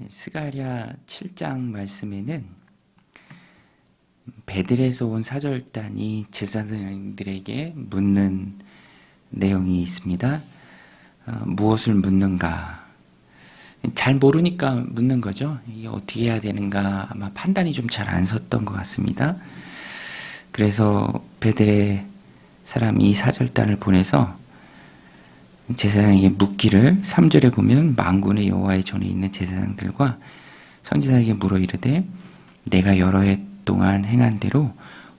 스가랴 7장 말씀에는 베들에서 온 사절단이 제사장들에게 묻는 내용이 있습니다. 무엇을 묻는가? 잘 모르니까 묻는 거죠. 이게 어떻게 해야 되는가 아마 판단이 좀 잘 안 섰던 것 같습니다. 그래서 베들의 사람이 사절단을 보내서 제사장에게 묻기를 3절에 보면 만군의 여호와의 전에 있는 제사장들과 선지자에게 물어 이르되 내가 여러 해 동안 행한 대로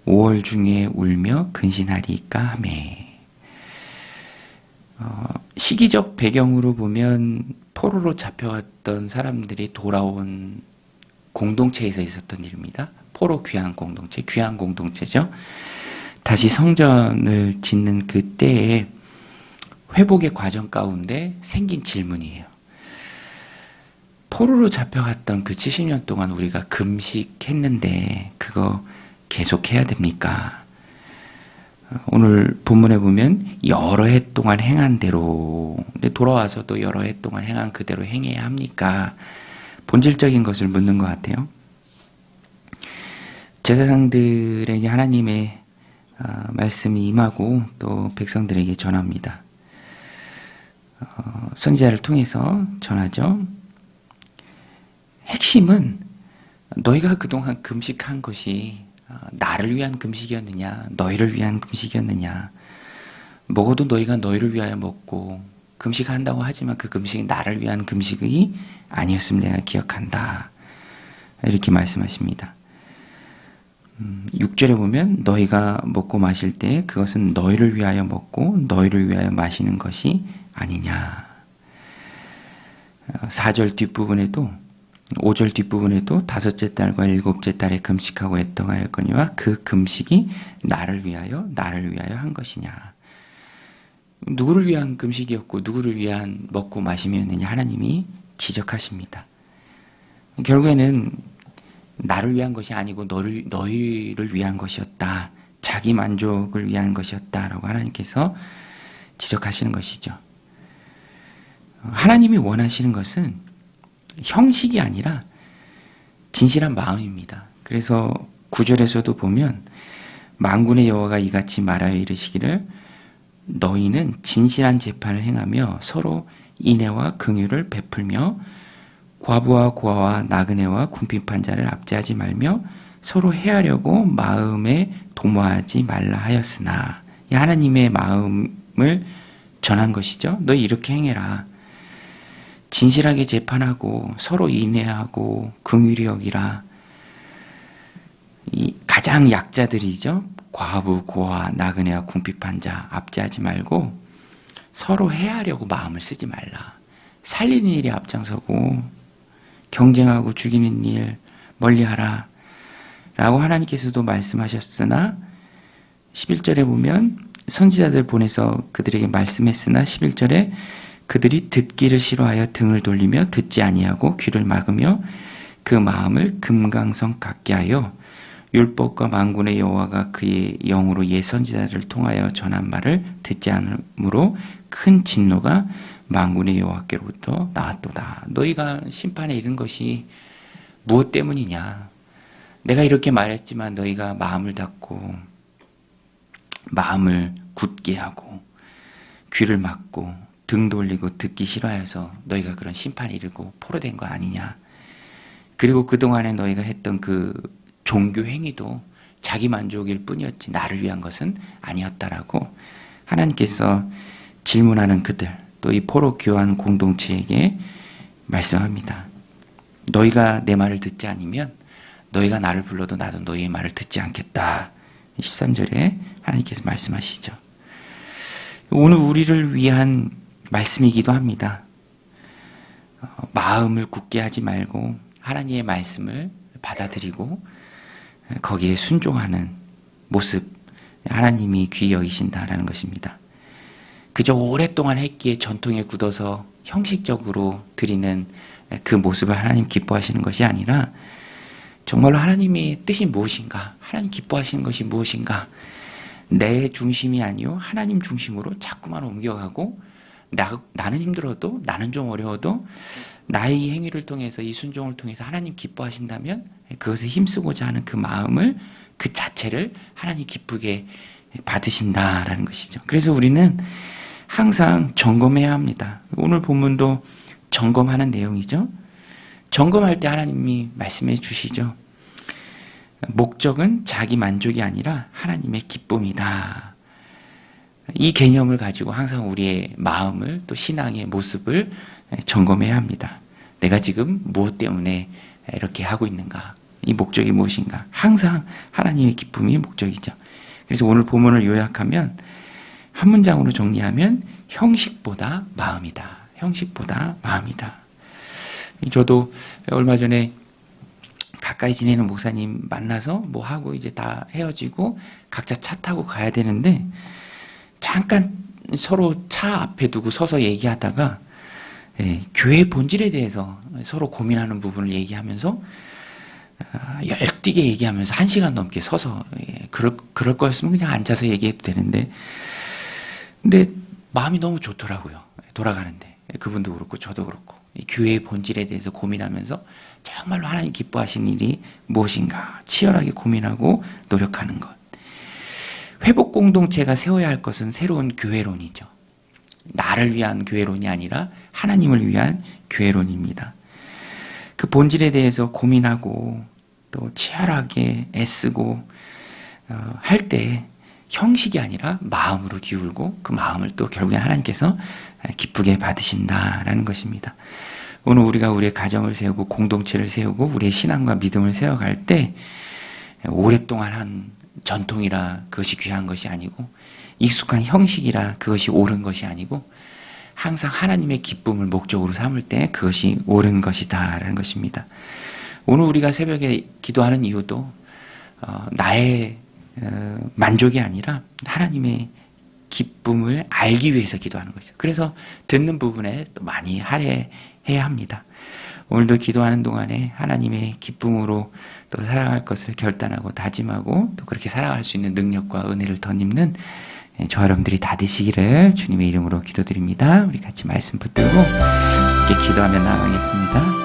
5월 중에 울며 근신하리이까 하매. 시기적 배경으로 보면 포로로 잡혀갔던 사람들이 돌아온 공동체에서 있었던 일입니다. 포로 귀환 공동체, 귀환 공동체죠. 다시 성전을 짓는 그때에 회복의 과정 가운데 생긴 질문이에요. 포로로 잡혀갔던 그 70년 동안 우리가 금식했는데 그거 계속해야 됩니까? 오늘 본문에 보면 여러 해 동안 행한 대로, 근데 돌아와서 또 여러 해 동안 행한 그대로 행해야 합니까? 본질적인 것을 묻는 것 같아요. 제사장들에게 하나님의 말씀이 임하고 또 백성들에게 전합니다. 선지자를 통해서 전하죠. 핵심은 너희가 그동안 금식한 것이 나를 위한 금식이었느냐, 너희를 위한 금식이었느냐. 먹어도 너희가 너희를 위하여 먹고 금식한다고 하지만 그 금식이 나를 위한 금식이 아니었음을 내가 기억한다. 이렇게 말씀하십니다. 6절에 보면 너희가 먹고 마실 때 그것은 너희를 위하여 먹고 너희를 위하여 마시는 것이 아니냐. 4절 뒷부분에도 5절 뒷부분에도 다섯째 달과 일곱째 달에 금식하고 애통하였거니와 그 금식이 나를 위하여 한 것이냐. 누구를 위한 금식이었고 누구를 위한 먹고 마심이었느냐 하나님이 지적하십니다. 결국에는 나를 위한 것이 아니고 너희를 위한 것이었다. 자기 만족을 위한 것이었다라고 하나님께서 지적하시는 것이죠. 하나님이 원하시는 것은 형식이 아니라 진실한 마음입니다. 그래서 9절에서도 보면 만군의 여호와가 이같이 말하여 이르시기를 너희는 진실한 재판을 행하며 서로 인애와 긍휼을 베풀며 과부와 고아와 나그네와 궁핍한 자를 압제하지 말며 서로 해하려고 마음에 도모하지 말라 하였으나, 이 하나님의 마음을 전한 것이죠. 너희 이렇게 행해라. 진실하게 재판하고 서로 인애하고 긍휼히 여기라. 이 가장 약자들이죠. 과부, 고아, 나그네와 궁핍한 자 압제하지 말고 서로 해하려고 마음을 쓰지 말라. 살리는 일에 앞장서고 경쟁하고 죽이는 일 멀리하라 라고 하나님께서도 말씀하셨으나 11절에 보면 선지자들 보내서 그들에게 말씀했으나 11절에 그들이 듣기를 싫어하여 등을 돌리며 듣지 아니하고 귀를 막으며 그 마음을 금강석 같게 하여 율법과 만군의 여호와가 그의 영으로 옛 선지자들을 통하여 전한 말을 듣지 않으므로 큰 진노가 만군의 여호와께로부터 나왔도다. 너희가 심판에 이른 것이 무엇 때문이냐? 내가 이렇게 말했지만 너희가 마음을 닫고 마음을 굳게 하고 귀를 막고 등 돌리고 듣기 싫어해서 너희가 그런 심판에 이르고 포로된 거 아니냐. 그리고 그동안에 너희가 했던 그 종교 행위도 자기 만족일 뿐이었지 나를 위한 것은 아니었다라고 하나님께서 질문하는 그들, 또 이 포로 교환 공동체에게 말씀합니다. 너희가 내 말을 듣지 않으면 너희가 나를 불러도 나도 너희의 말을 듣지 않겠다. 13절에 하나님께서 말씀하시죠. 오늘 우리를 위한 말씀이기도 합니다. 마음을 굳게 하지 말고 하나님의 말씀을 받아들이고 거기에 순종하는 모습, 하나님이 귀히 여기신다라는 것입니다. 그저 오랫동안 했기에 전통에 굳어서 형식적으로 드리는 그 모습을 하나님 기뻐하시는 것이 아니라 정말로 하나님의 뜻이 무엇인가, 하나님 기뻐하시는 것이 무엇인가, 내 중심이 아니요 하나님 중심으로 자꾸만 옮겨가고 나는 힘들어도, 나는 좀 어려워도 나의 행위를 통해서 이 순종을 통해서 하나님 기뻐하신다면 그것을 힘쓰고자 하는 그 마음을 그 자체를 하나님 기쁘게 받으신다라는 것이죠. 그래서 우리는 항상 점검해야 합니다. 오늘 본문도 점검하는 내용이죠. 점검할 때 하나님이 말씀해 주시죠. 목적은 자기 만족이 아니라 하나님의 기쁨이다. 이 개념을 가지고 항상 우리의 마음을 또 신앙의 모습을 점검해야 합니다. 내가 지금 무엇 때문에 이렇게 하고 있는가? 이 목적이 무엇인가? 항상 하나님의 기쁨이 목적이죠. 그래서 오늘 본문을 요약하면 한 문장으로 정리하면 형식보다 마음이다. 형식보다 마음이다. 저도 얼마 전에 가까이 지내는 목사님 만나서 뭐 하고 이제 다 헤어지고 각자 차 타고 가야 되는데 잠깐 서로 차 앞에 두고 서서 얘기하다가 교회 본질에 대해서 서로 고민하는 부분을 얘기하면서 열띠게 얘기하면서 1시간 넘게 서서 그럴 거였으면 그냥 앉아서 얘기해도 되는데 근데 마음이 너무 좋더라고요. 돌아가는데 그분도 그렇고 저도 그렇고 이 교회의 본질에 대해서 고민하면서 정말로 하나님 기뻐하신 일이 무엇인가 치열하게 고민하고 노력하는 것. 회복 공동체가 세워야 할 것은 새로운 교회론이죠. 나를 위한 교회론이 아니라 하나님을 위한 교회론입니다. 그 본질에 대해서 고민하고 또 치열하게 애쓰고 할 때 형식이 아니라 마음으로 기울고 그 마음을 또 결국에 하나님께서 기쁘게 받으신다라는 것입니다. 오늘 우리가 우리의 가정을 세우고 공동체를 세우고 우리의 신앙과 믿음을 세워갈 때 오랫동안 한 전통이라 그것이 귀한 것이 아니고 익숙한 형식이라 그것이 옳은 것이 아니고 항상 하나님의 기쁨을 목적으로 삼을 때 그것이 옳은 것이다라는 것입니다. 오늘 우리가 새벽에 기도하는 이유도 나의 만족이 아니라 하나님의 기쁨을 알기 위해서 기도하는 거죠. 그래서 듣는 부분에 또 많이 할애해야 합니다. 오늘도 기도하는 동안에 하나님의 기쁨으로 또 살아갈 것을 결단하고 다짐하고 또 그렇게 살아갈 수 있는 능력과 은혜를 덧입는 저와 여러분들이 다 되시기를 주님의 이름으로 기도드립니다. 우리 같이 말씀 붙들고 이렇게 기도하며 나아가겠습니다.